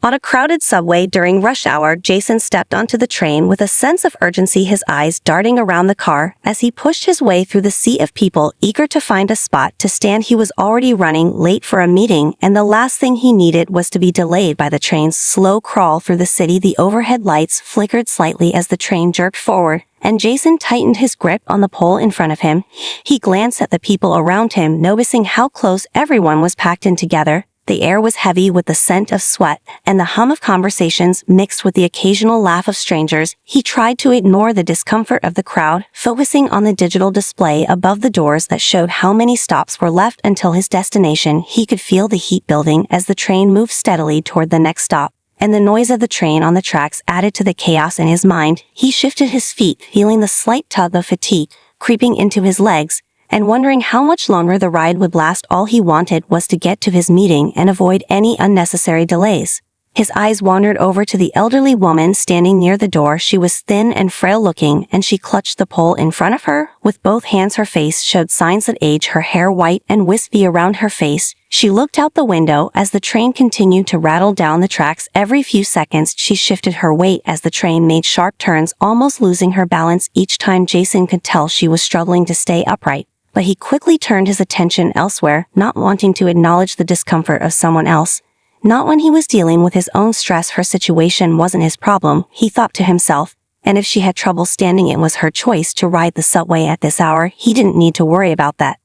On a crowded subway during rush hour, Jason stepped onto the train with a sense of urgency, his eyes darting around the car as he pushed his way through the sea of people eager to find a spot to stand. He was already running late for a meeting, and the last thing he needed was to be delayed by the train's slow crawl through the city. The overhead lights flickered slightly as the train jerked forward, and Jason tightened his grip on the pole in front of him. He glanced at the people around him, noticing how close everyone was packed in together. The air was heavy with the scent of sweat and the hum of conversations mixed with the occasional laugh of strangers. He tried to ignore the discomfort of the crowd, focusing on the digital display above the doors that showed how many stops were left until his destination. He could feel the heat building as the train moved steadily toward the next stop, and the noise of the train on the tracks added to the chaos in his mind. He shifted his feet, feeling the slight tug of fatigue creeping into his legs, and wondering how much longer the ride would last. All he wanted was to get to his meeting and avoid any unnecessary delays. His eyes wandered over to the elderly woman standing near the door. She was thin and frail-looking, and she clutched the pole in front of her with both hands. Her face showed signs of age, her hair white and wispy around her face. She looked out the window as the train continued to rattle down the tracks. Every few seconds, she shifted her weight as the train made sharp turns, almost losing her balance each time. Jason could tell she was struggling to stay upright, but he quickly turned his attention elsewhere, not wanting to acknowledge the discomfort of someone else. Not when he was dealing with his own stress. Her situation wasn't his problem, he thought to himself, and if she had trouble standing, it was her choice to ride the subway at this hour. He didn't need to worry about that.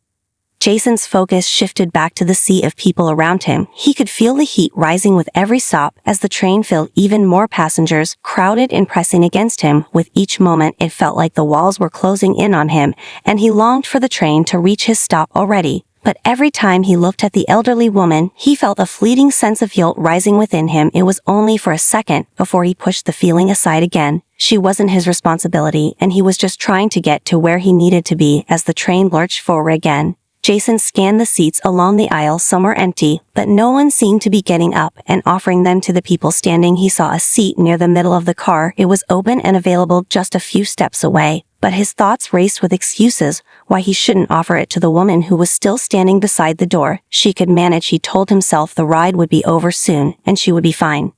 Jason's focus shifted back to the sea of people around him. He could feel the heat rising with every stop as the train filled. Even more passengers crowded and pressing against him. With each moment, it felt like the walls were closing in on him, and he longed for the train to reach his stop already. But every time he looked at the elderly woman, he felt a fleeting sense of guilt rising within him. It was only for a second before he pushed the feeling aside again. She wasn't his responsibility, and he was just trying to get to where he needed to be. As the train lurched forward again, Jason scanned the seats along the aisle. Some were empty, but no one seemed to be getting up and offering them to the people standing. He saw a seat near the middle of the car. It was open and available just a few steps away, but his thoughts raced with excuses why he shouldn't offer it to the woman who was still standing beside the door. She could manage, he told himself. The ride would be over soon, and she would be fine.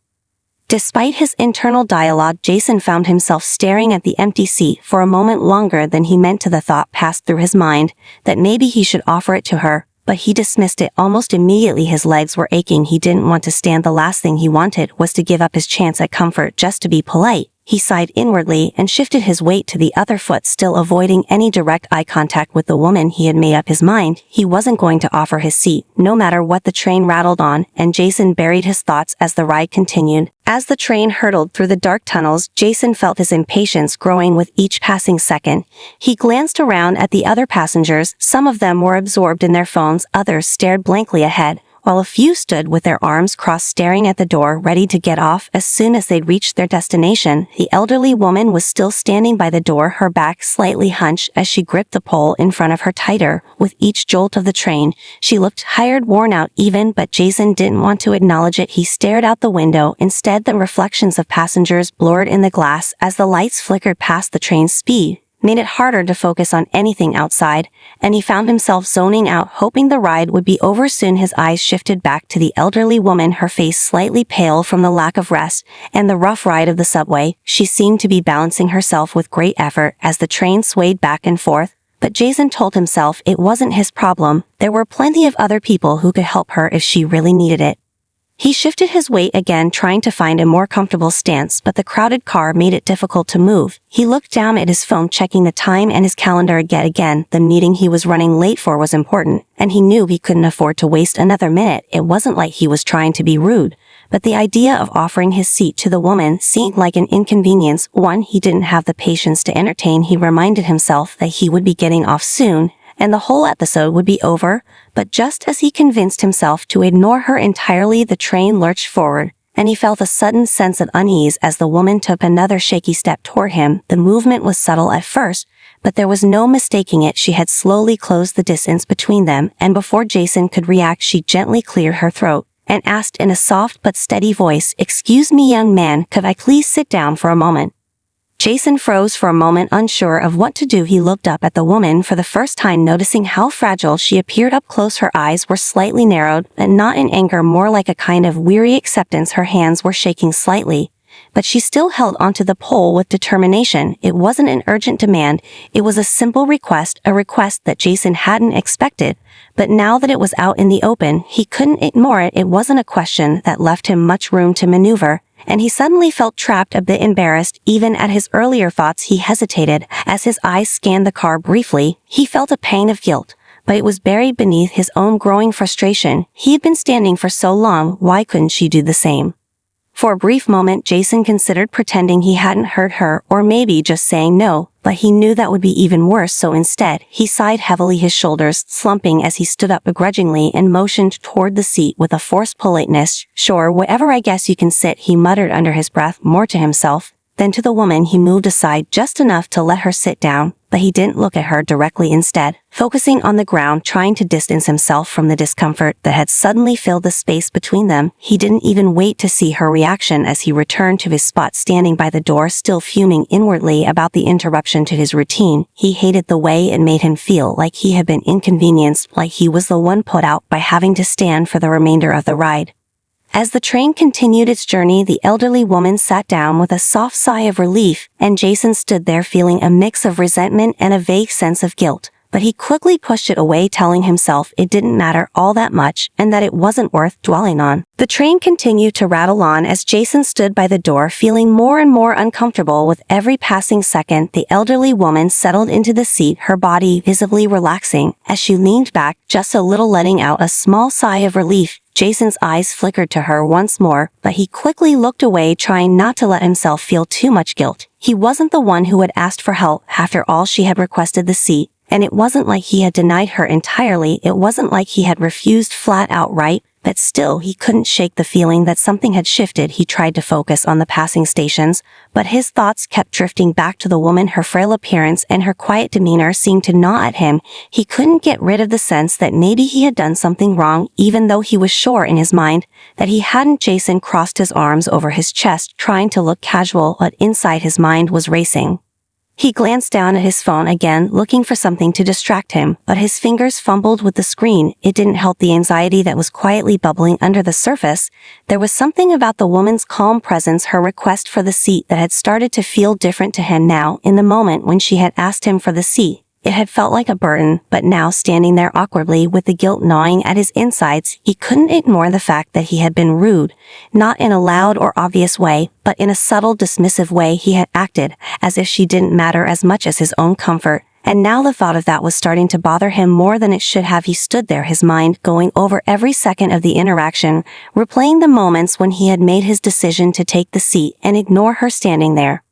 Despite his internal dialogue, Jason found himself staring at the empty seat for a moment longer than he meant to. The thought passed through his mind that maybe he should offer it to her, but he dismissed it almost immediately. His legs were aching. He didn't want to stand. The last thing he wanted was to give up his chance at comfort just to be polite. He sighed inwardly and shifted his weight to the other foot, still avoiding any direct eye contact with the woman. He had made up his mind he wasn't going to offer his seat, no matter what. The train rattled on, and Jason buried his thoughts as the ride continued. As the train hurtled through the dark tunnels, Jason felt his impatience growing with each passing second. He glanced around at the other passengers. Some of them were absorbed in their phones, others stared blankly ahead, while a few stood with their arms crossed staring at the door, ready to get off as soon as they'd reached their destination. The elderly woman was still standing by the door, her back slightly hunched as she gripped the pole in front of her tighter. With each jolt of the train, she looked tired, worn out even, but Jason didn't want to acknowledge it. He stared out the window. Instead, the reflections of passengers blurred in the glass as the lights flickered past the train's speed, made it harder to focus on anything outside, and he found himself zoning out, hoping the ride would be over soon. His eyes shifted back to the elderly woman, her face slightly pale from the lack of rest and the rough ride of the subway. She seemed to be balancing herself with great effort as the train swayed back and forth, but Jason told himself it wasn't his problem. There were plenty of other people who could help her if she really needed it. He shifted his weight again, trying to find a more comfortable stance, but the crowded car made it difficult to move. He looked down at his phone, checking the time and his calendar again. The meeting he was running late for was important, and he knew he couldn't afford to waste another minute. It wasn't like he was trying to be rude, but the idea of offering his seat to the woman seemed like an inconvenience, one he didn't have the patience to entertain. He reminded himself that he would be getting off soon, and the whole episode would be over. But just as he convinced himself to ignore her entirely, the train lurched forward, and he felt a sudden sense of unease as the woman took another shaky step toward him. The movement was subtle at first, but there was no mistaking it. She had slowly closed the distance between them, and before Jason could react, she gently cleared her throat and asked in a soft but steady voice, "Excuse me, young man, could I please sit down for a moment?" Jason froze for a moment, unsure of what to do. He looked up at the woman for the first time, noticing how fragile she appeared up close. Her eyes were slightly narrowed, and not in anger, more like a kind of weary acceptance. Her hands were shaking slightly, but she still held onto the pole with determination. It wasn't an urgent demand, it was a simple request, a request that Jason hadn't expected. But now that it was out in the open, he couldn't ignore it. It wasn't a question that left him much room to maneuver, and he suddenly felt trapped, a bit embarrassed. Even at his earlier thoughts, he hesitated. As his eyes scanned the car briefly, he felt a pang of guilt, but it was buried beneath his own growing frustration. He had been standing for so long, why couldn't she do the same? For a brief moment, Jason considered pretending he hadn't heard her, or maybe just saying no, but he knew that would be even worse, so instead, he sighed heavily, his shoulders slumping as he stood up begrudgingly and motioned toward the seat with a forced politeness. "Sure, whatever, I guess you can sit," he muttered under his breath, more to himself. Then to the woman, he moved aside just enough to let her sit down, but he didn't look at her directly, instead, focusing on the ground, trying to distance himself from the discomfort that had suddenly filled the space between them. He didn't even wait to see her reaction as he returned to his spot, standing by the door, still fuming inwardly about the interruption to his routine. He hated the way it made him feel, like he had been inconvenienced, like he was the one put out by having to stand for the remainder of the ride. As the train continued its journey, the elderly woman sat down with a soft sigh of relief, and Jason stood there feeling a mix of resentment and a vague sense of guilt. But he quickly pushed it away, telling himself it didn't matter all that much and that it wasn't worth dwelling on. The train continued to rattle on as Jason stood by the door, feeling more and more uncomfortable with every passing second. The elderly woman settled into the seat, her body visibly relaxing as she leaned back just a little, letting out a small sigh of relief. Jason's eyes flickered to her once more, but he quickly looked away, trying not to let himself feel too much guilt. He wasn't the one who had asked for help. After all, she had requested the seat, and it wasn't like he had denied her entirely. It wasn't like he had refused flat outright, but still he couldn't shake the feeling that something had shifted. He tried to focus on the passing stations, but his thoughts kept drifting back to the woman. Her frail appearance and her quiet demeanor seemed to gnaw at him. He couldn't get rid of the sense that maybe he had done something wrong, even though he was sure in his mind that he hadn't. Jason crossed his arms over his chest, trying to look casual, but inside his mind was racing. He glanced down at his phone again, looking for something to distract him, but his fingers fumbled with the screen. It didn't help the anxiety that was quietly bubbling under the surface. There was something about the woman's calm presence, her request for the seat, that had started to feel different to him now. In the moment when she had asked him for the seat, it had felt like a burden, but now, standing there awkwardly with the guilt gnawing at his insides, he couldn't ignore the fact that he had been rude, not in a loud or obvious way, but in a subtle, dismissive way. He had acted as if she didn't matter as much as his own comfort, and now the thought of that was starting to bother him more than it should have. He stood there, his mind going over every second of the interaction, replaying the moments when he had made his decision to take the seat and ignore her standing there.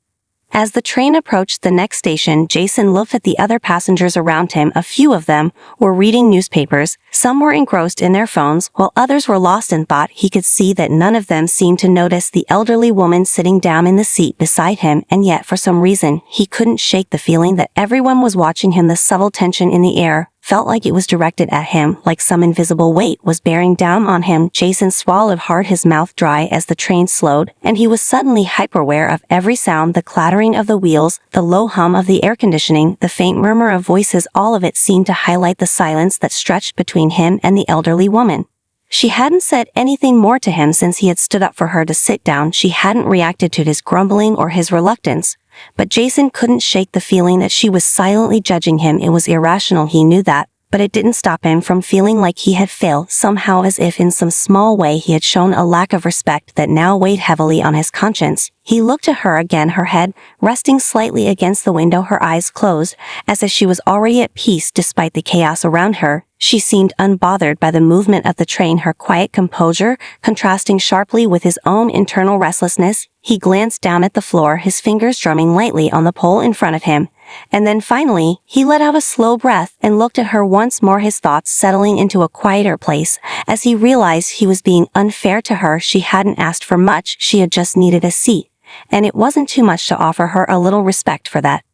As the train approached the next station, Jason looked at the other passengers around him. A few of them were reading newspapers, some were engrossed in their phones, while others were lost in thought. He could see that none of them seemed to notice the elderly woman sitting down in the seat beside him, and yet for some reason, he couldn't shake the feeling that everyone was watching him. The subtle tension in the air felt like it was directed at him, like some invisible weight was bearing down on him. Jason swallowed hard, his mouth dry as the train slowed, and he was suddenly hyper-aware of every sound, the clattering of the wheels, the low hum of the air conditioning, the faint murmur of voices. All of it seemed to highlight the silence that stretched between him and the elderly woman. She hadn't said anything more to him since he had stood up for her to sit down. She hadn't reacted to his grumbling or his reluctance. But Jason couldn't shake the feeling that she was silently judging him. It was irrational, he knew that, but it didn't stop him from feeling like he had failed somehow, as if in some small way he had shown a lack of respect that now weighed heavily on his conscience. He looked at her again, her head resting slightly against the window, her eyes closed, as if she was already at peace despite the chaos around her. She seemed unbothered by the movement of the train, her quiet composure contrasting sharply with his own internal restlessness. He glanced down at the floor, his fingers drumming lightly on the pole in front of him. And then finally, he let out a slow breath and looked at her once more, his thoughts settling into a quieter place as he realized he was being unfair to her. She hadn't asked for much, she had just needed a seat, and it wasn't too much to offer her a little respect for that.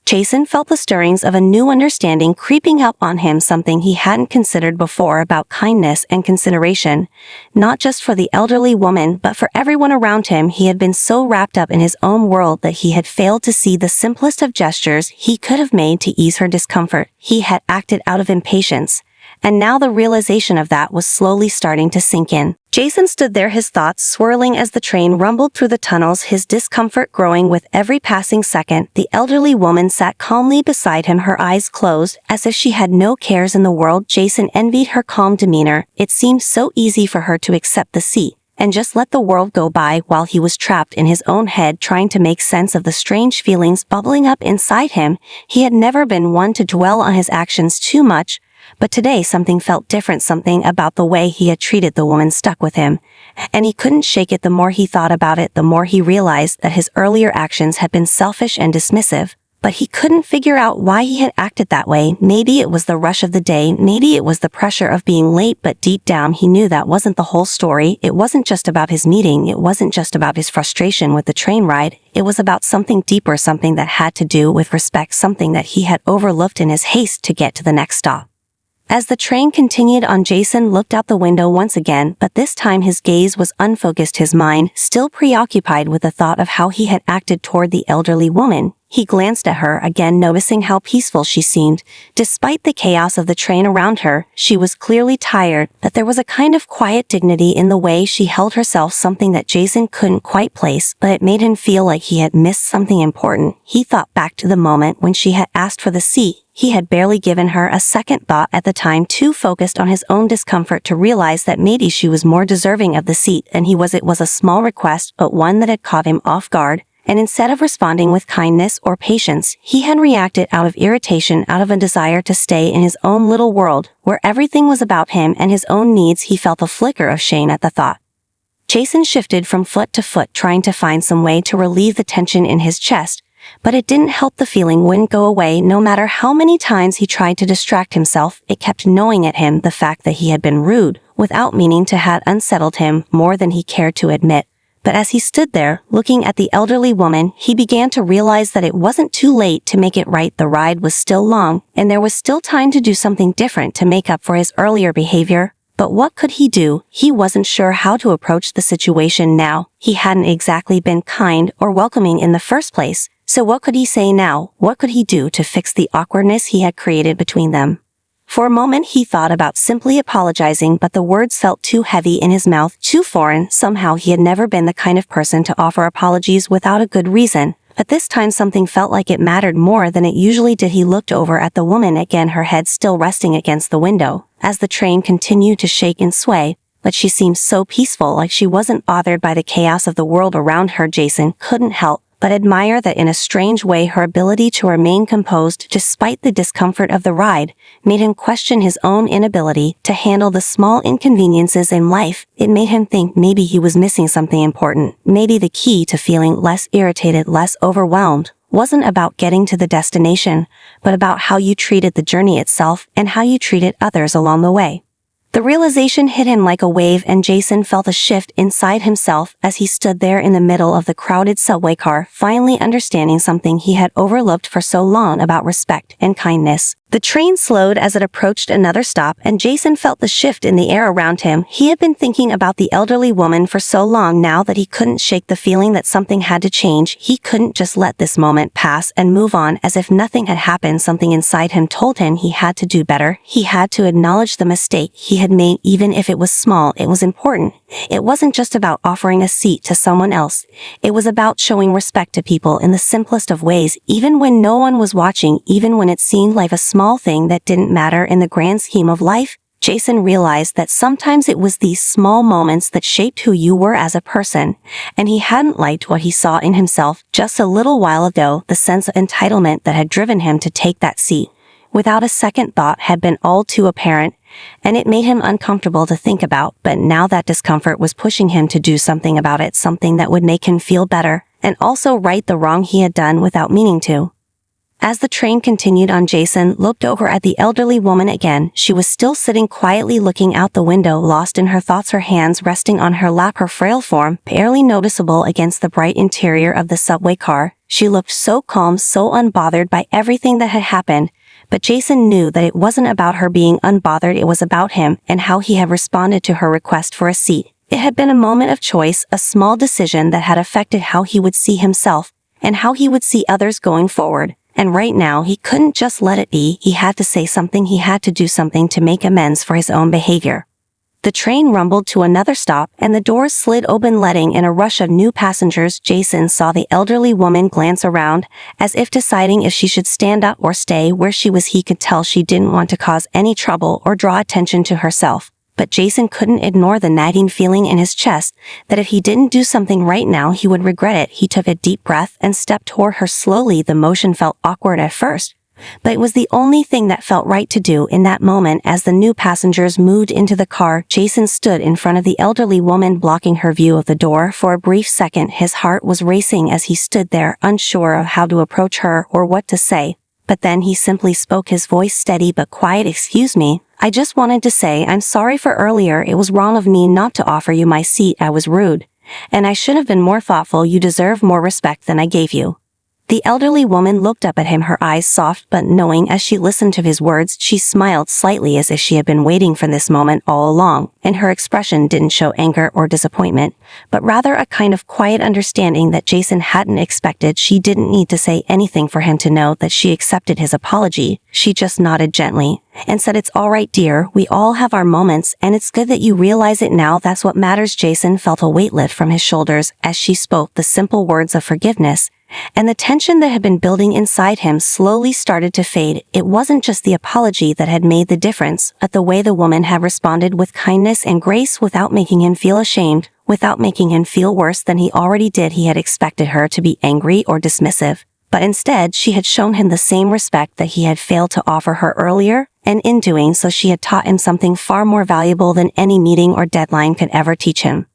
Jason felt the stirrings of a new understanding creeping up on him, something he hadn't considered before about kindness and consideration, not just for the elderly woman but for everyone around him. He had been so wrapped up in his own world that he had failed to see the simplest of gestures he could have made to ease her discomfort. He had acted out of impatience, and now the realization of that was slowly starting to sink in. Jason stood there, his thoughts swirling as the train rumbled through the tunnels, his discomfort growing with every passing second. The elderly woman sat calmly beside him, her eyes closed, as if she had no cares in the world. Jason envied her calm demeanor. It seemed so easy for her to accept the seat and just let the world go by while he was trapped in his own head trying to make sense of the strange feelings bubbling up inside him. He had never been one to dwell on his actions too much, but today something felt different. Something about the way he had treated the woman stuck with him, and he couldn't shake it. The more he thought about it, the more he realized that his earlier actions had been selfish and dismissive, but he couldn't figure out why he had acted that way. Maybe it was the rush of the day, maybe it was the pressure of being late, but deep down he knew that wasn't the whole story. It wasn't just about his meeting, it wasn't just about his frustration with the train ride, it was about something deeper, something that had to do with respect, something that he had overlooked in his haste to get to the next stop. As the train continued on, Jason looked out the window once again, but this time his gaze was unfocused, his mind still preoccupied with the thought of how he had acted toward the elderly woman. He glanced at her again, noticing how peaceful she seemed. Despite the chaos of the train around her, she was clearly tired, but there was a kind of quiet dignity in the way she held herself, something that Jason couldn't quite place, but it made him feel like he had missed something important. He thought back to the moment when she had asked for the seat. He had barely given her a second thought at the time, too focused on his own discomfort to realize that maybe she was more deserving of the seat than he was. It was a small request, but one that had caught him off guard, and instead of responding with kindness or patience, he had reacted out of irritation, out of a desire to stay in his own little world, where everything was about him and his own needs. He felt a flicker of shame at the thought. Jason shifted from foot to foot, trying to find some way to relieve the tension in his chest, but it didn't help. The feeling wouldn't go away. No matter how many times he tried to distract himself, it kept gnawing at him. The fact that he had been rude, without meaning to, had unsettled him more than he cared to admit. But as he stood there, looking at the elderly woman, he began to realize that it wasn't too late to make it right. The ride was still long, and there was still time to do something different to make up for his earlier behavior. But what could he do? He wasn't sure how to approach the situation now. He hadn't exactly been kind or welcoming in the first place. So what could he say now? What could he do to fix the awkwardness he had created between them? For a moment he thought about simply apologizing, but the words felt too heavy in his mouth, too foreign. Somehow he had never been the kind of person to offer apologies without a good reason. But this time something felt like it mattered more than it usually did. He looked over at the woman again, her head still resting against the window, as the train continued to shake and sway, but she seemed so peaceful, like she wasn't bothered by the chaos of the world around her. Jason couldn't help but admire that. In a strange way, her ability to remain composed despite the discomfort of the ride made him question his own inability to handle the small inconveniences in life. It made him think maybe he was missing something important. Maybe the key to feeling less irritated, less overwhelmed, wasn't about getting to the destination, but about how you treated the journey itself and how you treated others along the way. The realization hit him like a wave, and Jason felt a shift inside himself as he stood there in the middle of the crowded subway car, finally understanding something he had overlooked for so long about respect and kindness. The train slowed as it approached another stop, and Jason felt the shift in the air around him. He had been thinking about the elderly woman for so long now that he couldn't shake the feeling that something had to change. He couldn't just let this moment pass and move on as if nothing had happened. Something inside him told him he had to do better. He had to acknowledge the mistake he had made, even if it was small. It was important. It wasn't just about offering a seat to someone else. It was about showing respect to people in the simplest of ways, even when no one was watching, even when it seemed like a small thing that didn't matter in the grand scheme of life. Jason realized that sometimes it was these small moments that shaped who you were as a person, and he hadn't liked what he saw in himself just a little while ago. The sense of entitlement that had driven him to take that seat without a second thought had been all too apparent, and it made him uncomfortable to think about. But now that discomfort was pushing him to do something about it, something that would make him feel better and also right the wrong he had done without meaning to. As the train continued on, Jason looked over at the elderly woman again. She was still sitting quietly looking out the window, lost in her thoughts, her hands resting on her lap, her frail form barely noticeable against the bright interior of the subway car. She looked so calm, so unbothered by everything that had happened. But Jason knew that it wasn't about her being unbothered, it was about him and how he had responded to her request for a seat. It had been a moment of choice, a small decision that had affected how he would see himself and how he would see others going forward. And right now, he couldn't just let it be. He had to say something. He had to do something to make amends for his own behavior. The train rumbled to another stop, and the doors slid open, letting in a rush of new passengers. Jason saw the elderly woman glance around, as if deciding if she should stand up or stay where she was. He could tell she didn't want to cause any trouble or draw attention to herself. But Jason couldn't ignore the nagging feeling in his chest that if he didn't do something right now, he would regret it. He took a deep breath and stepped toward her slowly. The motion felt awkward at first, but it was the only thing that felt right to do in that moment. As the new passengers moved into the car, Jason stood in front of the elderly woman, blocking her view of the door. For a brief second, his heart was racing as he stood there, unsure of how to approach her or what to say. But then he simply spoke, his voice steady but quiet. "Excuse me, I just wanted to say I'm sorry for earlier. It was wrong of me not to offer you my seat. I was rude, and I should have been more thoughtful. You deserve more respect than I gave you." The elderly woman looked up at him, her eyes soft but knowing. As she listened to his words, she smiled slightly, as if she had been waiting for this moment all along, and her expression didn't show anger or disappointment, but rather a kind of quiet understanding that Jason hadn't expected. She didn't need to say anything for him to know that she accepted his apology. She just nodded gently and said, "It's all right, dear. We all have our moments, and it's good that you realize it now. That's what matters." Jason felt a weight lift from his shoulders as she spoke the simple words of forgiveness, and the tension that had been building inside him slowly started to fade. It wasn't just the apology that had made the difference, but the way the woman had responded with kindness and grace, without making him feel ashamed, without making him feel worse than he already did. He had expected her to be angry or dismissive, but instead she had shown him the same respect that he had failed to offer her earlier, and in doing so she had taught him something far more valuable than any meeting or deadline could ever teach him.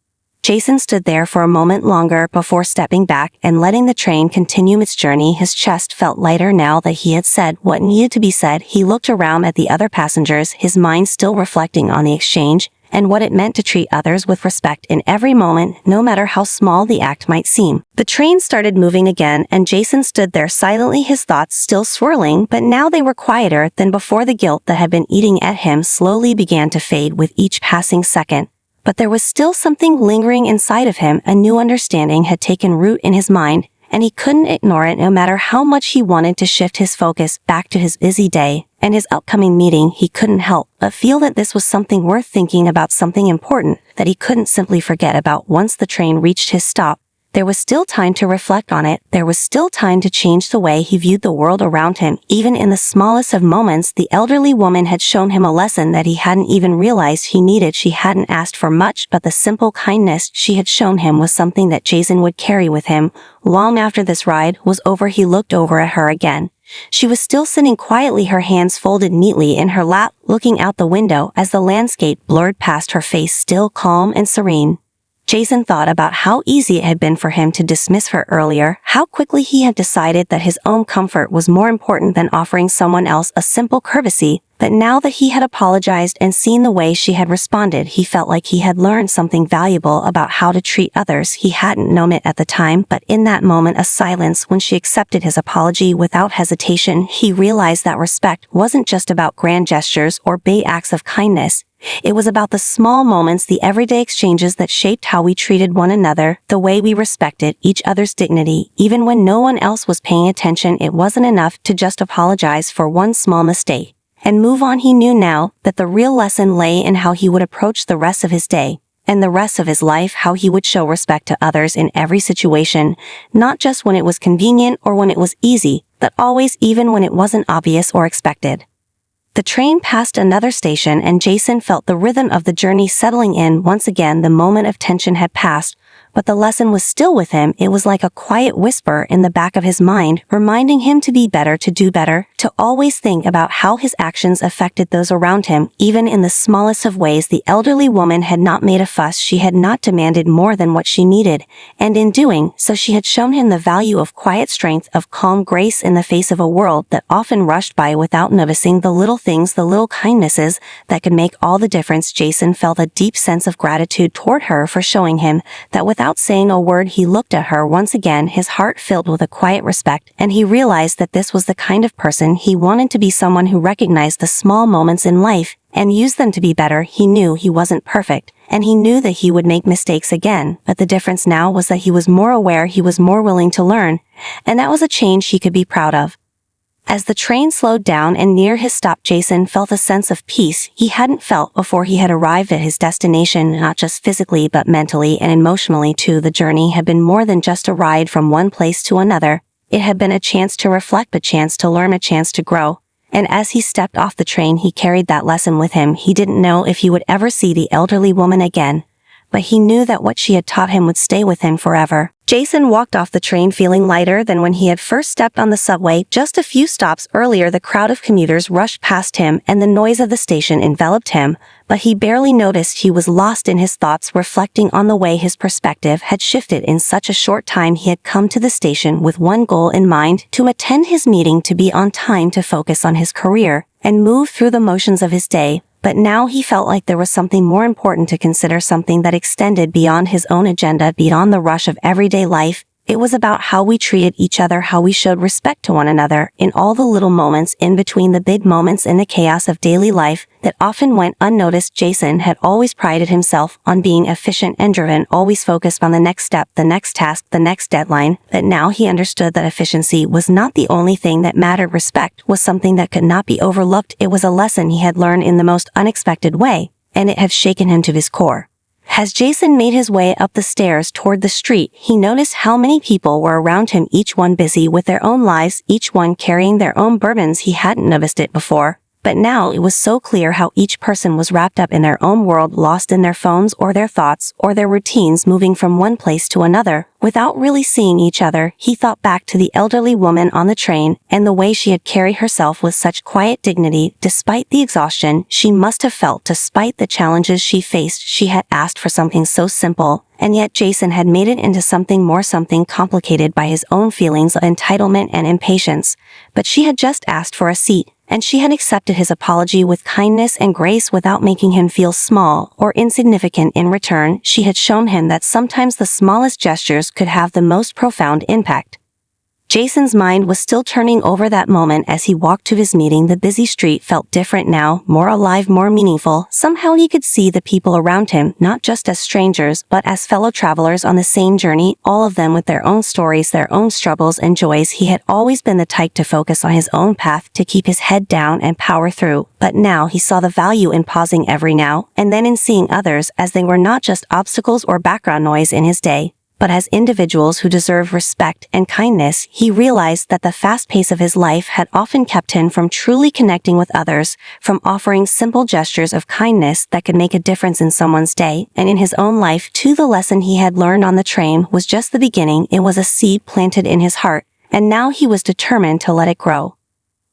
Jason stood there for a moment longer before stepping back and letting the train continue its journey. His chest felt lighter now that he had said what needed to be said. He looked around at the other passengers, his mind still reflecting on the exchange and what it meant to treat others with respect in every moment, no matter how small the act might seem. The train started moving again, and Jason stood there silently, his thoughts still swirling, but now they were quieter than before. The guilt that had been eating at him slowly began to fade with each passing second. But there was still something lingering inside of him. A new understanding had taken root in his mind, and he couldn't ignore it no matter how much he wanted to shift his focus back to his busy day and his upcoming meeting. He couldn't help but feel that this was something worth thinking about, something important that he couldn't simply forget about. Once the train reached his stop, there was still time to reflect on it. There was still time to change the way he viewed the world around him. Even in the smallest of moments, the elderly woman had shown him a lesson that he hadn't even realized he needed. She hadn't asked for much, but the simple kindness she had shown him was something that Jason would carry with him long after this ride was over. He looked over at her again. She was still sitting quietly, her hands folded neatly in her lap, looking out the window as the landscape blurred past her, face still calm and serene. Jason thought about how easy it had been for him to dismiss her earlier, how quickly he had decided that his own comfort was more important than offering someone else a simple courtesy. But now that he had apologized and seen the way she had responded, he felt like he had learned something valuable about how to treat others. He hadn't known it at the time, but in that moment of silence, when she accepted his apology without hesitation, he realized that respect wasn't just about grand gestures or big acts of kindness. It was about the small moments, the everyday exchanges that shaped how we treated one another, the way we respected each other's dignity. Even when no one else was paying attention, it wasn't enough to just apologize for one small mistake and move on. He knew now that the real lesson lay in how he would approach the rest of his day and the rest of his life, how he would show respect to others in every situation, not just when it was convenient or when it was easy, but always, even when it wasn't obvious or expected. The train passed another station, and Jason felt the rhythm of the journey settling in. Once again, the moment of tension had passed. but the lesson was still with him. It was like a quiet whisper in the back of his mind, reminding him to be better, to do better, to always think about how his actions affected those around him, even in the smallest of ways. The elderly woman had not made a fuss, she had not demanded more than what she needed, and in doing so she had shown him the value of quiet strength, of calm grace in the face of a world that often rushed by without noticing the little things, the little kindnesses that could make all the difference. Jason felt a deep sense of gratitude toward her for showing him that without saying a word. He looked at her once again, his heart filled with a quiet respect, and he realized that this was the kind of person he wanted to be, someone who recognized the small moments in life and used them to be better. He knew he wasn't perfect, and he knew that he would make mistakes again, but the difference now was that he was more aware, he was more willing to learn, and that was a change he could be proud of. As the train slowed down and near his stop, Jason felt a sense of peace he hadn't felt before he had arrived at his destination, not just physically but mentally and emotionally too. The journey had been more than just a ride from one place to another. It had been a chance to reflect, a chance to learn, a chance to grow. And as he stepped off the train, he carried that lesson with him. He didn't know if he would ever see the elderly woman again, but he knew that what she had taught him would stay with him forever. Jason walked off the train feeling lighter than when he had first stepped on the subway. Just a few stops earlier, the crowd of commuters rushed past him and the noise of the station enveloped him, but he barely noticed. He was lost in his thoughts, reflecting on the way his perspective had shifted in such a short time. He had come to the station with one goal in mind: to attend his meeting, to be on time, to focus on his career, and move through the motions of his day. But now he felt like there was something more important to consider, something that extended beyond his own agenda, beyond the rush of everyday life. It was about how we treated each other, how we showed respect to one another, in all the little moments in between, the big moments in the chaos of daily life that often went unnoticed. Jason had always prided himself on being efficient and driven, always focused on the next step, the next task, the next deadline, but now he understood that efficiency was not the only thing that mattered. Respect was something that could not be overlooked. It was a lesson he had learned in the most unexpected way, and it had shaken him to his core. As Jason made his way up the stairs toward the street, he noticed how many people were around him, each one busy with their own lives, each one carrying their own burdens. He hadn't noticed it before, but now it was so clear how each person was wrapped up in their own world, lost in their phones or their thoughts or their routines, moving from one place to another without really seeing each other. He thought back to the elderly woman on the train and the way she had carried herself with such quiet dignity. Despite the exhaustion she must have felt, despite the challenges she faced, she had asked for something so simple, and yet Jason had made it into something more, something complicated by his own feelings of entitlement and impatience. But she had just asked for a seat, and she had accepted his apology with kindness and grace without making him feel small or insignificant. In return, she had shown him that sometimes the smallest gestures could have the most profound impact. Jason's mind was still turning over that moment as he walked to his meeting. The busy street felt different now, more alive, more meaningful. Somehow he could see the people around him, not just as strangers, but as fellow travelers on the same journey, all of them with their own stories, their own struggles and joys. He had always been the type to focus on his own path, to keep his head down and power through, but now he saw the value in pausing every now and then, in seeing others as they were not just obstacles or background noise in his day, but as individuals who deserve respect and kindness. He realized that the fast pace of his life had often kept him from truly connecting with others, from offering simple gestures of kindness that could make a difference in someone's day and in his own life too. The lesson he had learned on the train was just the beginning. It was a seed planted in his heart, and now he was determined to let it grow.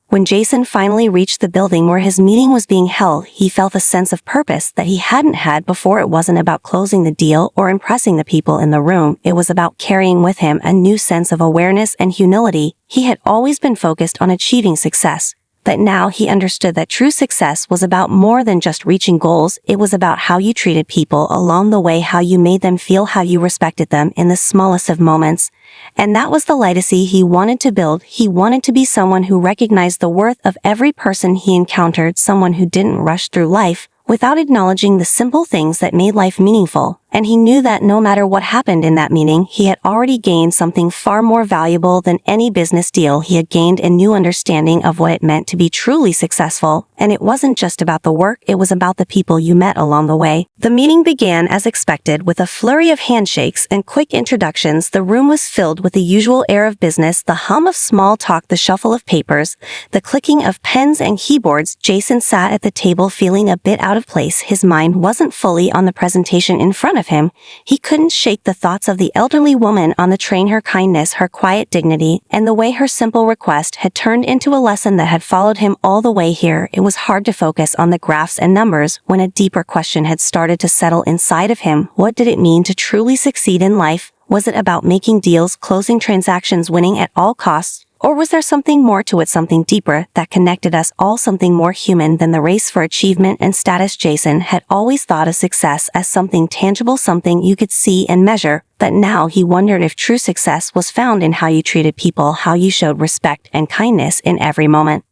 When Jason finally reached the building where his meeting was being held, he felt a sense of purpose that he hadn't had before. It wasn't about closing the deal or impressing the people in the room. It was about carrying with him a new sense of awareness and humility. He had always been focused on achieving success, but now he understood that true success was about more than just reaching goals. It was about how you treated people along the way, how you made them feel, how you respected them in the smallest of moments. And that was the legacy he wanted to build. He wanted to be someone who recognized the worth of every person he encountered, someone who didn't rush through life without acknowledging the simple things that made life meaningful. And he knew that no matter what happened in that meeting, he had already gained something far more valuable than any business deal. He had gained a new understanding of what it meant to be truly successful, and it wasn't just about the work, it was about the people you met along the way. The meeting began as expected with a flurry of handshakes and quick introductions. The room was filled with the usual air of business, the hum of small talk, the shuffle of papers, the clicking of pens and keyboards. Jason sat at the table feeling a bit out of place. His mind wasn't fully on the presentation in front of of him. He couldn't shake the thoughts of the elderly woman on the train, her kindness, her quiet dignity, and the way her simple request had turned into a lesson that had followed him all the way here. It was hard to focus on the graphs and numbers when a deeper question had started to settle inside of him. What did it mean to truly succeed in life? Was it about making deals, closing transactions, winning at all costs? Or was there something more to it, something deeper that connected us all, something more human than the race for achievement and status? Jason had always thought of success as something tangible, something you could see and measure, but now he wondered if true success was found in how you treated people, how you showed respect and kindness in every moment.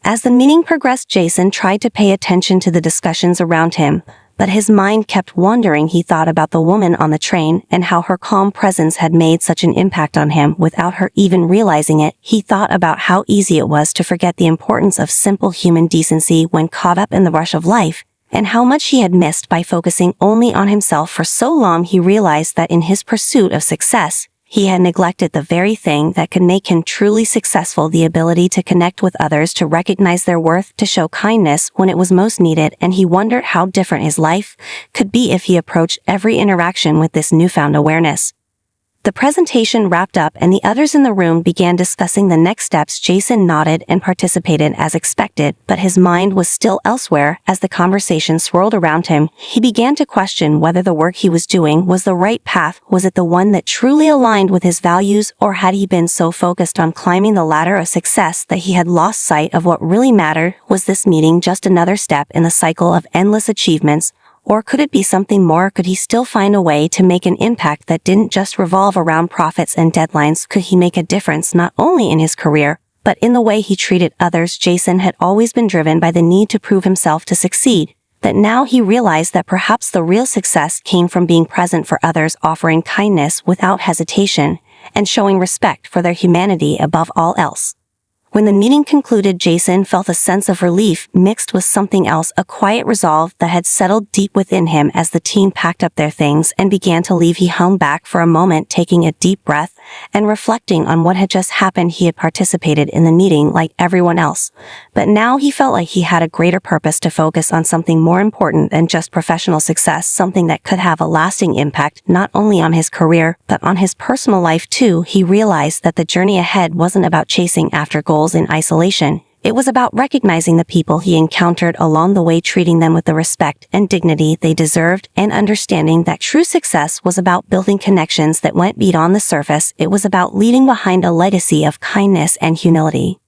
As the meeting progressed, Jason tried to pay attention to the discussions around him, but his mind kept wandering. He thought about the woman on the train and how her calm presence had made such an impact on him without her even realizing it. He thought about how easy it was to forget the importance of simple human decency when caught up in the rush of life, and how much he had missed by focusing only on himself for so long. He realized that in his pursuit of success, he had neglected the very thing that could make him truly successful, the ability to connect with others, to recognize their worth, to show kindness when it was most needed, and he wondered how different his life could be if he approached every interaction with this newfound awareness. The presentation wrapped up and the others in the room began discussing the next steps. Jason nodded and participated as expected, but his mind was still elsewhere. As the conversation swirled around him, he began to question whether the work he was doing was the right path. Was it the one that truly aligned with his values, or had he been so focused on climbing the ladder of success that he had lost sight of what really mattered? Was this meeting just another step in the cycle of endless achievements? Or could it be something more? Could he still find a way to make an impact that didn't just revolve around profits and deadlines? Could he make a difference not only in his career, but in the way he treated others? Jason had always been driven by the need to prove himself to succeed, but now he realized that perhaps the real success came from being present for others, offering kindness without hesitation, and showing respect for their humanity above all else. When the meeting concluded, Jason felt a sense of relief mixed with something else, a quiet resolve that had settled deep within him. As the team packed up their things and began to leave, he hung back for a moment, taking a deep breath and reflecting on what had just happened. He had participated in the meeting like everyone else, but now he felt like he had a greater purpose, to focus on something more important than just professional success, something that could have a lasting impact not only on his career, but on his personal life too. He realized that the journey ahead wasn't about chasing after goals in isolation. It was about recognizing the people he encountered along the way, treating them with the respect and dignity they deserved, and understanding that true success was about building connections that went beyond the surface. It was about leaving behind a legacy of kindness and humility.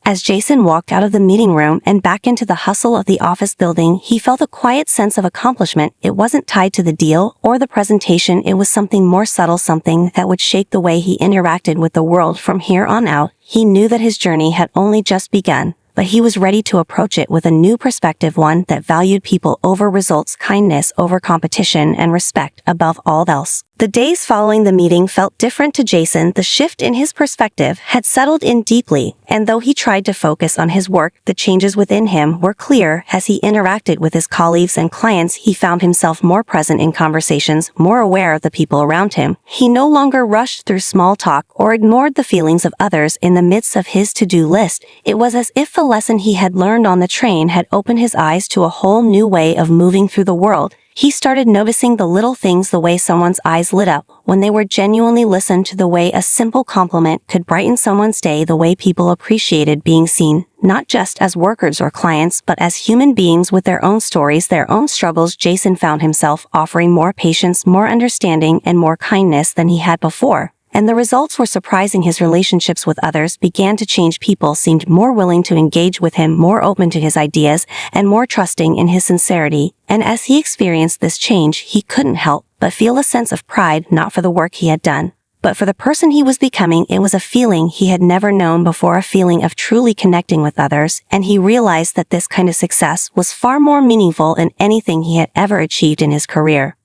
As Jason walked out of the meeting room and back into the hustle of the office building, he felt a quiet sense of accomplishment. It wasn't tied to the deal or the presentation. It was something more subtle, something that would shape the way he interacted with the world from here on out. He knew that his journey had only just begun, but he was ready to approach it with a new perspective, one that valued people over results, kindness over competition, and respect above all else. The days following the meeting felt different to Jason. The shift in his perspective had settled in deeply, and though he tried to focus on his work, the changes within him were clear. As he interacted with his colleagues and clients, he found himself more present in conversations, more aware of the people around him. He no longer rushed through small talk or ignored the feelings of others in the midst of his to-do list. It was as if the lesson he had learned on the train had opened his eyes to a whole new way of moving through the world. He started noticing the little things, the way someone's eyes lit up when they were genuinely listened to, the way a simple compliment could brighten someone's day, the way people appreciated being seen, not just as workers or clients, but as human beings with their own stories, their own struggles. Jason found himself offering more patience, more understanding, and more kindness than he had before. And the results were surprising. His relationships with others began to change. People seemed more willing to engage with him, more open to his ideas, and more trusting in his sincerity. And as he experienced this change, he couldn't help but feel a sense of pride, not for the work he had done, but for the person he was becoming. It was a feeling he had never known before, a feeling of truly connecting with others, and he realized that this kind of success was far more meaningful than anything he had ever achieved in his career.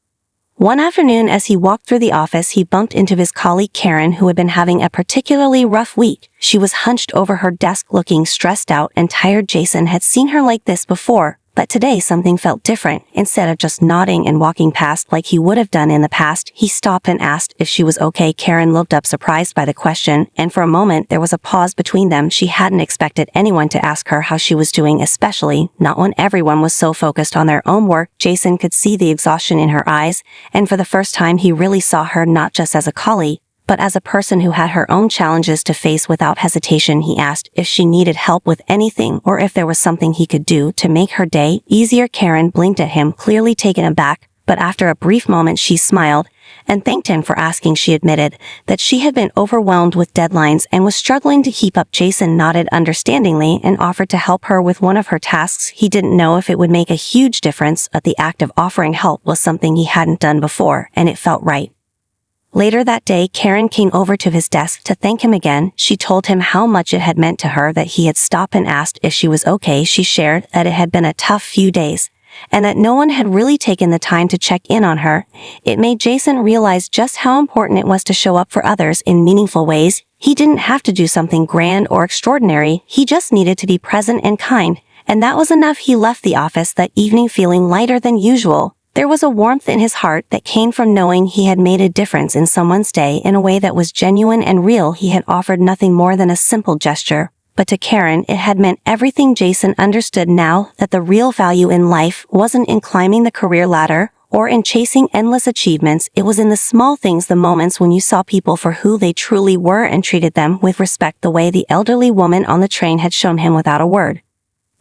One afternoon, as he walked through the office, he bumped into his colleague Karen, who had been having a particularly rough week. She was hunched over her desk, looking stressed out and tired. Jason had seen her like this before, But today something felt different. Instead of just nodding and walking past like he would have done in the past, he stopped and asked if she was okay. Karen looked up surprised by the question, and for a moment there was a pause between them. She hadn't expected anyone to ask her how she was doing, especially not when everyone was so focused on their own work. Jason could see the exhaustion in her eyes, and for the first time he really saw her not just as a colleague, but as a person who had her own challenges to face. Without hesitation, he asked if she needed help with anything or if there was something he could do to make her day easier. Karen blinked at him, clearly taken aback, but after a brief moment she smiled and thanked him for asking. She admitted that she had been overwhelmed with deadlines and was struggling to keep up. Jason nodded understandingly and offered to help her with one of her tasks. He didn't know if it would make a huge difference, but the act of offering help was something he hadn't done before, and it felt right. Later that day, Karen came over to his desk to thank him again. She told him how much it had meant to her that he had stopped and asked if she was okay. She shared that it had been a tough few days, and that no one had really taken the time to check in on her. It made Jason realize just how important it was to show up for others in meaningful ways. He didn't have to do something grand or extraordinary. He just needed to be present and kind, and that was enough. He left the office that evening feeling lighter than usual. There was a warmth in his heart that came from knowing he had made a difference in someone's day in a way that was genuine and real. He had offered nothing more than a simple gesture, but to Karen it had meant everything. Jason understood now that the real value in life wasn't in climbing the career ladder or in chasing endless achievements. It was in the small things, the moments when you saw people for who they truly were and treated them with respect, the way the elderly woman on the train had shown him without a word.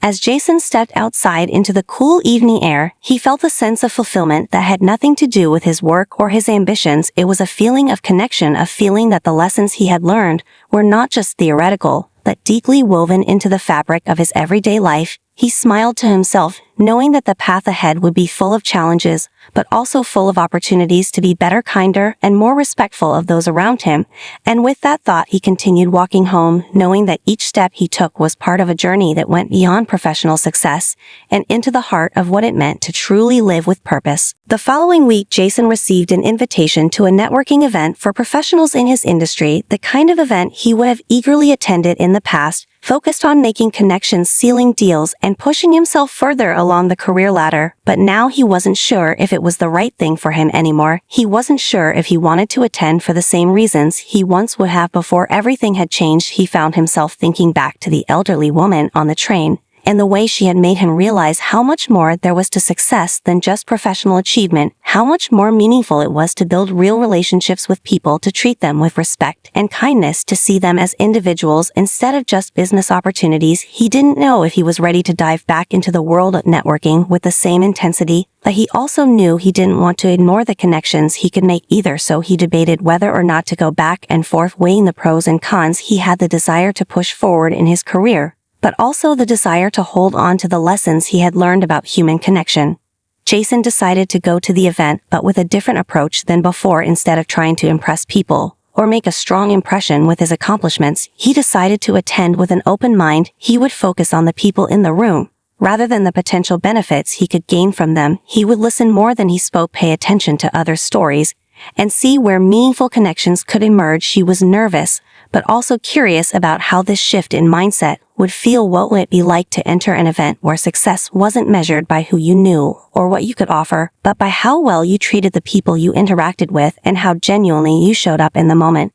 As Jason stepped outside into the cool evening air, he felt a sense of fulfillment that had nothing to do with his work or his ambitions. It was a feeling of connection, a feeling that the lessons he had learned were not just theoretical, but deeply woven into the fabric of his everyday life. He smiled to himself, knowing that the path ahead would be full of challenges, but also full of opportunities to be better, kinder, and more respectful of those around him. And with that thought, he continued walking home, knowing that each step he took was part of a journey that went beyond professional success and into the heart of what it meant to truly live with purpose. The following week, Jason received an invitation to a networking event for professionals in his industry, the kind of event he would have eagerly attended in the past, focused on making connections, sealing deals, and pushing himself further along the career ladder. But now he wasn't sure if it was the right thing for him anymore. He wasn't sure if he wanted to attend for the same reasons he once would have before. Everything had changed. He found himself thinking back to the elderly woman on the train, and the way she had made him realize how much more there was to success than just professional achievement, how much more meaningful it was to build real relationships with people, to treat them with respect and kindness, to see them as individuals instead of just business opportunities. He didn't know if he was ready to dive back into the world of networking with the same intensity, but he also knew he didn't want to ignore the connections he could make either. So he debated whether or not to go back and forth, weighing the pros and cons. He had the desire to push forward in his career, but also the desire to hold on to the lessons he had learned about human connection. Jason decided to go to the event, but with a different approach than before. Instead of trying to impress people or make a strong impression with his accomplishments, he decided to attend with an open mind. He would focus on the people in the room, rather than the potential benefits he could gain from them. He would listen more than he spoke, pay attention to others' stories, and see where meaningful connections could emerge. He was nervous, but also curious about how this shift in mindset would feel. What would it be like to enter an event where success wasn't measured by who you knew or what you could offer, but by how well you treated the people you interacted with and how genuinely you showed up in the moment?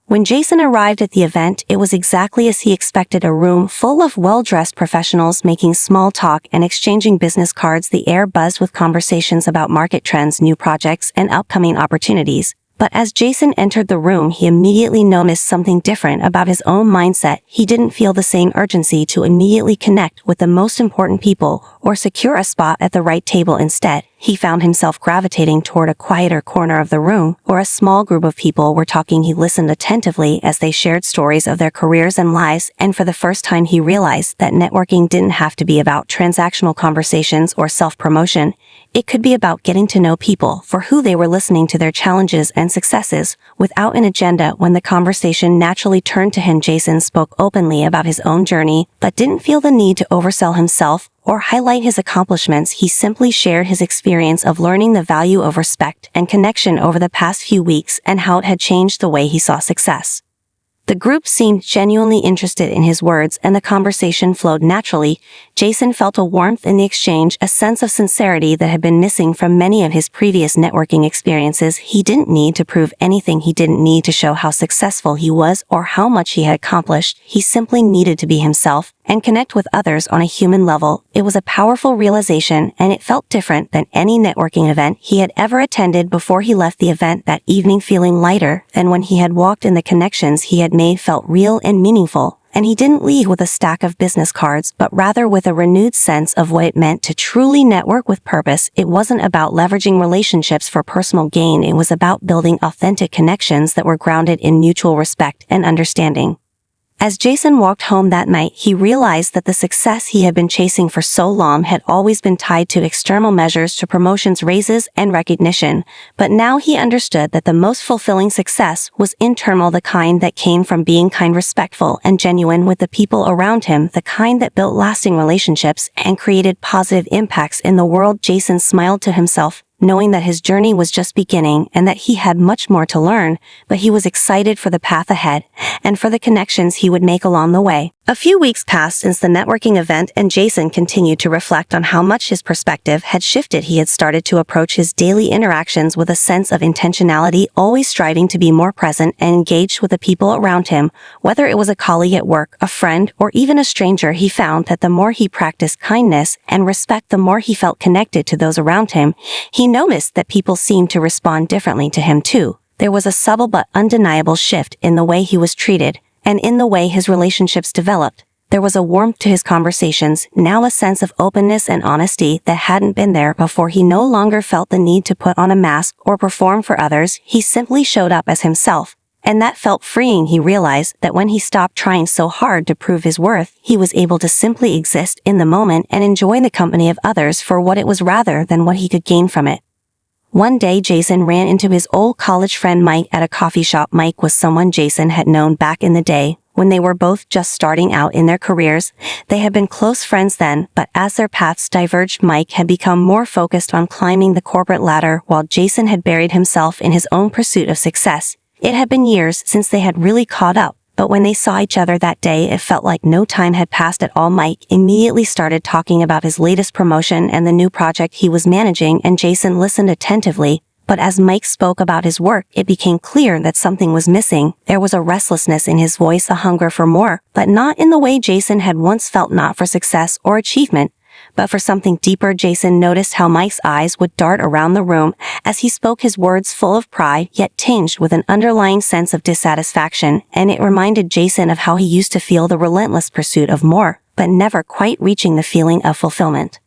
When Jason arrived at the event, it was exactly as he expected, a room full of well-dressed professionals making small talk and exchanging business cards. The air buzzed with conversations about market trends, new projects, and upcoming opportunities. But as Jason entered the room, he immediately noticed something different about his own mindset. He didn't feel the same urgency to immediately connect with the most important people or secure a spot at the right table. Instead, he found himself gravitating toward a quieter corner of the room where a small group of people were talking. He listened attentively as they shared stories of their careers and lives, and for the first time he realized that networking didn't have to be about transactional conversations or self-promotion. It could be about getting to know people for who they were, listening to their challenges and successes without an agenda. When the conversation naturally turned to him, Jason spoke openly about his own journey, but didn't feel the need to oversell himself or highlight his accomplishments. He simply shared his experience of learning the value of respect and connection over the past few weeks and how it had changed the way he saw success. The group seemed genuinely interested in his words, and the conversation flowed naturally. Jason felt a warmth in the exchange, a sense of sincerity that had been missing from many of his previous networking experiences. He didn't need to prove anything. He didn't need to show how successful he was or how much he had accomplished. He simply needed to be himself and connect with others on a human level. It was a powerful realization, and it felt different than any networking event he had ever attended before. He left the event that evening feeling lighter than when he had walked in. The connections he had made felt real and meaningful. And he didn't leave with a stack of business cards, but rather with a renewed sense of what it meant to truly network with purpose. It wasn't about leveraging relationships for personal gain. It was about building authentic connections that were grounded in mutual respect and understanding. As Jason walked home that night, he realized that the success he had been chasing for so long had always been tied to external measures, to promotions, raises, and recognition. But now he understood that the most fulfilling success was internal, the kind that came from being kind, respectful, and genuine with the people around him, the kind that built lasting relationships and created positive impacts in the world. Jason smiled to himself, knowing that his journey was just beginning and that he had much more to learn, but he was excited for the path ahead and for the connections he would make along the way. A few weeks passed since the networking event, and Jason continued to reflect on how much his perspective had shifted. He had started to approach his daily interactions with a sense of intentionality, always striving to be more present and engaged with the people around him. Whether it was a colleague at work, a friend, or even a stranger, he found that the more he practiced kindness and respect, the more he felt connected to those around him. He noticed that people seemed to respond differently to him too. There was a subtle but undeniable shift in the way he was treated, and in the way his relationships developed. There was a warmth to his conversations, now a sense of openness and honesty that hadn't been there before. He no longer felt the need to put on a mask or perform for others. He simply showed up as himself, and that felt freeing. He realized that when he stopped trying so hard to prove his worth, he was able to simply exist in the moment and enjoy the company of others for what it was rather than what he could gain from it. One day, Jason ran into his old college friend Mike at a coffee shop. Mike was someone Jason had known back in the day, when they were both just starting out in their careers. They had been close friends then, but as their paths diverged, Mike had become more focused on climbing the corporate ladder, while Jason had buried himself in his own pursuit of success. It had been years since they had really caught up, but when they saw each other that day, it felt like no time had passed at all. Mike immediately started talking about his latest promotion and the new project he was managing, and Jason listened attentively. But as Mike spoke about his work, it became clear that something was missing. There was a restlessness in his voice, a hunger for more, but not in the way Jason had once felt, not for success or achievement, but for something deeper. Jason noticed how Mike's eyes would dart around the room as he spoke, his words full of pride, yet tinged with an underlying sense of dissatisfaction, and it reminded Jason of how he used to feel the relentless pursuit of more, but never quite reaching the feeling of fulfillment.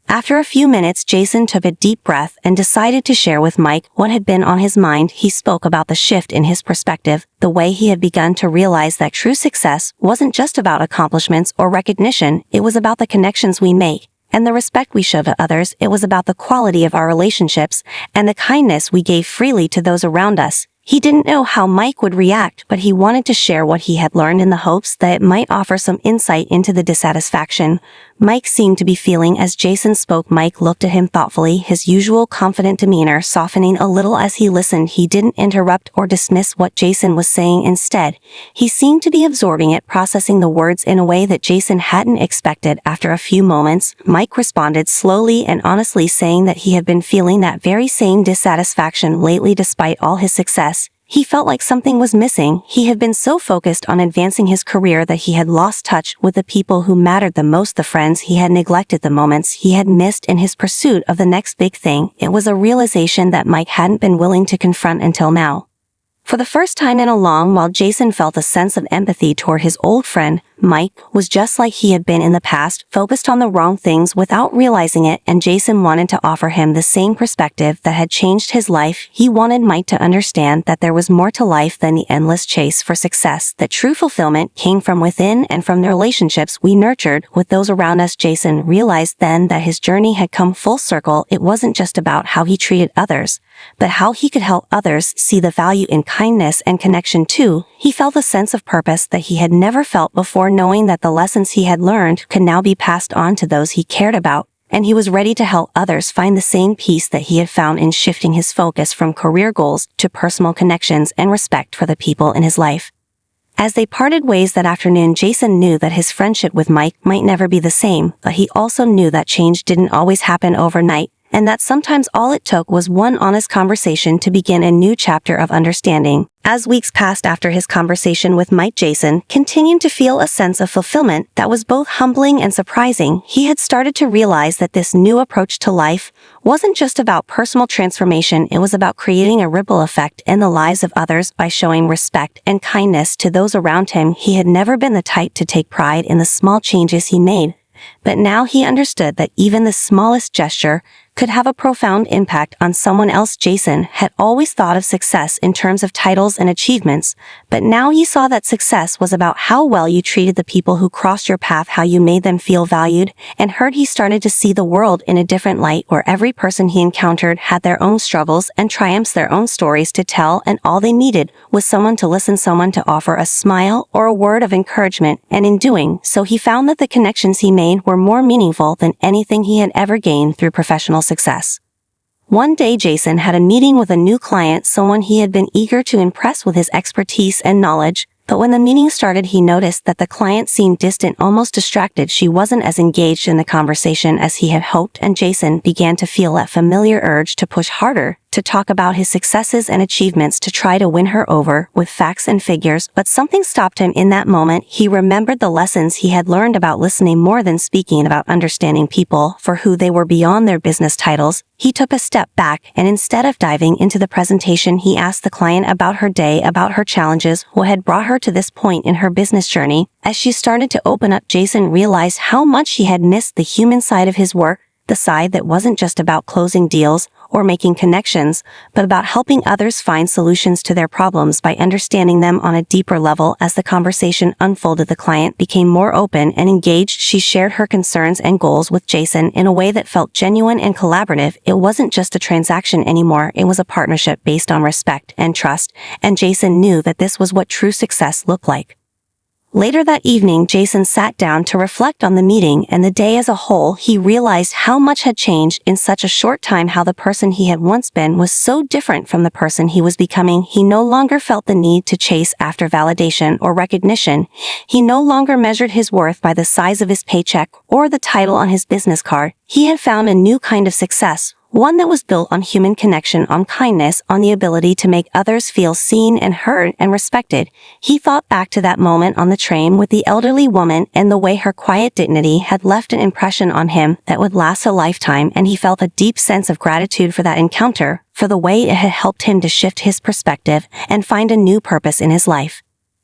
After a few minutes, Jason took a deep breath and decided to share with Mike what had been on his mind. He spoke about the shift in his perspective, the way he had begun to realize that true success wasn't just about accomplishments or recognition. It was about the connections we make and the respect we show to others. It was about the quality of our relationships and the kindness we gave freely to those around us. He didn't know how Mike would react, but he wanted to share what he had learned in the hopes that it might offer some insight into the dissatisfaction Mike seemed to be feeling. As Jason spoke, Mike looked at him thoughtfully, his usual confident demeanor softening a little as he listened. He didn't interrupt or dismiss what Jason was saying. Instead, he seemed to be absorbing it, processing the words in a way that Jason hadn't expected. After a few moments, Mike responded slowly and honestly, saying that he had been feeling that very same dissatisfaction lately. Despite all his success, he felt like something was missing. He had been so focused on advancing his career that he had lost touch with the people who mattered the most, the friends he had neglected, the moments he had missed in his pursuit of the next big thing. It was a realization that Mike hadn't been willing to confront until now. For the first time in a long while, Jason felt a sense of empathy toward his old friend. Mike was just like he had been in the past, focused on the wrong things without realizing it, and Jason wanted to offer him the same perspective that had changed his life. He wanted Mike to understand that there was more to life than the endless chase for success, that true fulfillment came from within and from the relationships we nurtured with those around us. Jason realized then that his journey had come full circle. It wasn't just about how he treated others, but how he could help others see the value in kindness and connection too. He felt a sense of purpose that he had never felt before, knowing that the lessons he had learned could now be passed on to those he cared about, and he was ready to help others find the same peace that he had found in shifting his focus from career goals to personal connections and respect for the people in his life. As they parted ways that afternoon, Jason knew that his friendship with Mike might never be the same, but he also knew that change didn't always happen overnight, and that sometimes all it took was one honest conversation to begin a new chapter of understanding. As weeks passed after his conversation with Mike, Jason continued to feel a sense of fulfillment that was both humbling and surprising. He had started to realize that this new approach to life wasn't just about personal transformation, it was about creating a ripple effect in the lives of others by showing respect and kindness to those around him. He had never been the type to take pride in the small changes he made, but now he understood that even the smallest gesture could have a profound impact on someone else. Jason had always thought of success in terms of titles and achievements, but now he saw that success was about how well you treated the people who crossed your path, how you made them feel valued and heard. He started to see the world in a different light, where every person he encountered had their own struggles and triumphs, their own stories to tell, and all they needed was someone to listen, someone to offer a smile or a word of encouragement. And in doing so, he found that the connections he made were more meaningful than anything he had ever gained through professional success. One day, Jason had a meeting with a new client, someone he had been eager to impress with his expertise and knowledge. But when the meeting started, he noticed that the client seemed distant, almost distracted. She wasn't as engaged in the conversation as he had hoped, and Jason began to feel that familiar urge to push harder, to talk about his successes and achievements, to try to win her over with facts and figures. But something stopped him in that moment. He remembered the lessons he had learned about listening more than speaking, about understanding people for who they were beyond their business titles. He took a step back, and instead of diving into the presentation, he asked the client about her day, about her challenges, what had brought her to this point in her business journey. As she started to open up, Jason realized how much he had missed the human side of his work, the side that wasn't just about closing deals or making connections, but about helping others find solutions to their problems by understanding them on a deeper level. As the conversation unfolded, the client became more open and engaged. She shared her concerns and goals with Jason in a way that felt genuine and collaborative. It wasn't just a transaction anymore, it was a partnership based on respect and trust, and Jason knew that this was what true success looked like. Later that evening, Jason sat down to reflect on the meeting and the day as a whole. He realized how much had changed in such a short time, how the person he had once been was so different from the person he was becoming. He no longer felt the need to chase after validation or recognition. He no longer measured his worth by the size of his paycheck or the title on his business card. He had found a new kind of success, one that was built on human connection, on kindness, on the ability to make others feel seen and heard and respected. He thought back to that moment on the train with the elderly woman and the way her quiet dignity had left an impression on him that would last a lifetime, and he felt a deep sense of gratitude for that encounter, for the way it had helped him to shift his perspective and find a new purpose in his life.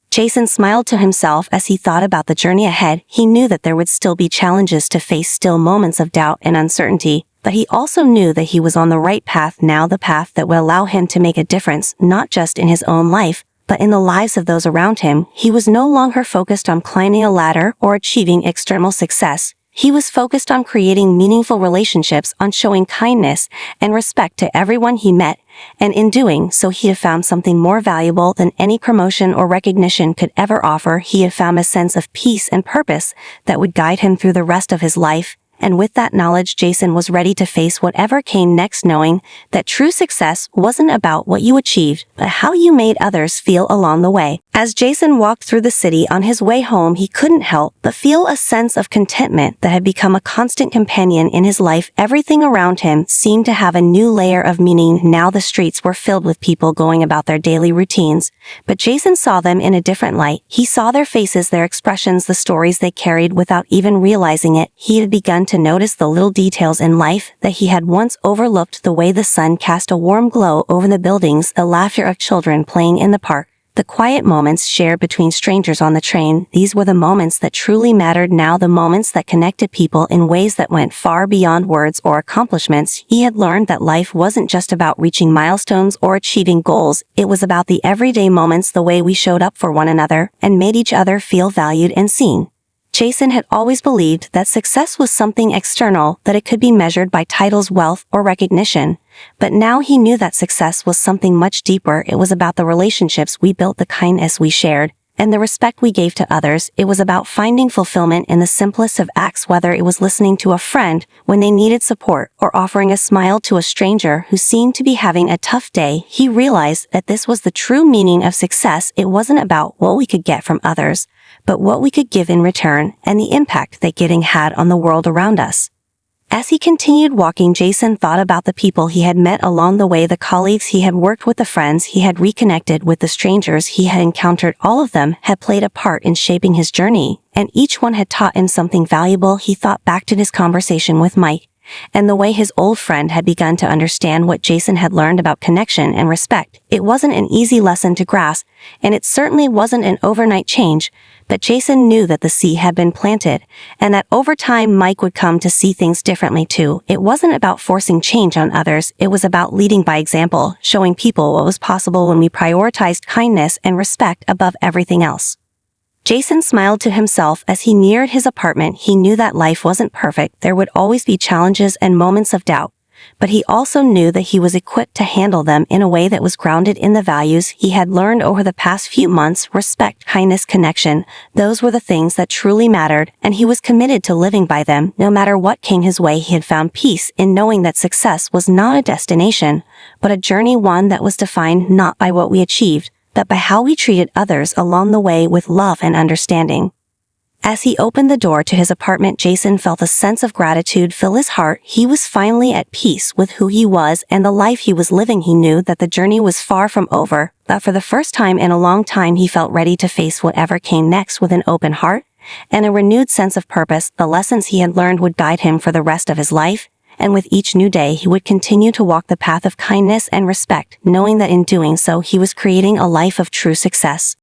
Jason smiled to himself as he thought about the journey ahead. He knew that there would still be challenges to face, still moments of doubt and uncertainty, but he also knew that he was on the right path now, the path that would allow him to make a difference, not just in his own life, but in the lives of those around him. He was no longer focused on climbing a ladder or achieving external success. He was focused on creating meaningful relationships, on showing kindness and respect to everyone he met, and in doing so he had found something more valuable than any promotion or recognition could ever offer. He had found a sense of peace and purpose that would guide him through the rest of his life. And with that knowledge, Jason was ready to face whatever came next, knowing that true success wasn't about what you achieved, but how you made others feel along the way. As Jason walked through the city on his way home, he couldn't help but feel a sense of contentment that had become a constant companion in his life. Everything around him seemed to have a new layer of meaning. Now the streets were filled with people going about their daily routines, but Jason saw them in a different light. He saw their faces, their expressions, the stories they carried. Without even realizing it, he had begun to notice the little details in life that he had once overlooked, the way the sun cast a warm glow over the buildings, the laughter of children playing in the park, the quiet moments shared between strangers on the train. These were the moments that truly mattered now, the moments that connected people in ways that went far beyond words or accomplishments. He had learned that life wasn't just about reaching milestones or achieving goals. It was about the everyday moments, the way we showed up for one another and made each other feel valued and seen. Jason had always believed that success was something external, that it could be measured by titles, wealth, or recognition. But now he knew that success was something much deeper. It was about the relationships we built, the kindness we shared, and the respect we gave to others. It was about finding fulfillment in the simplest of acts, whether it was listening to a friend when they needed support or offering a smile to a stranger who seemed to be having a tough day. He realized that this was the true meaning of success. It wasn't about what we could get from others, but what we could give in return and the impact that giving had on the world around us. As he continued walking, Jason thought about the people he had met along the way, the colleagues he had worked with, the friends he had reconnected with, the strangers he had encountered. All of them had played a part in shaping his journey, and each one had taught him something valuable. He thought back to his conversation with Mike, and the way his old friend had begun to understand what Jason had learned about connection and respect. It wasn't an easy lesson to grasp, and it certainly wasn't an overnight change, but Jason knew that the seed had been planted, and that over time Mike would come to see things differently too. It wasn't about forcing change on others, it was about leading by example, showing people what was possible when we prioritized kindness and respect above everything else. Jason smiled to himself as he neared his apartment. He knew that life wasn't perfect, there would always be challenges and moments of doubt, but he also knew that he was equipped to handle them in a way that was grounded in the values he had learned over the past few months: respect, kindness, connection. Those were the things that truly mattered, and he was committed to living by them. No matter what came his way, he had found peace in knowing that success was not a destination, but a journey, one that was defined not by what we achieved, but by how we treated others along the way with love and understanding. As he opened the door to his apartment, Jason felt a sense of gratitude fill his heart. He was finally at peace with who he was and the life he was living. He knew that the journey was far from over, but for the first time in a long time he felt ready to face whatever came next with an open heart and a renewed sense of purpose. The lessons he had learned would guide him for the rest of his life, and with each new day he would continue to walk the path of kindness and respect, knowing that in doing so he was creating a life of true success.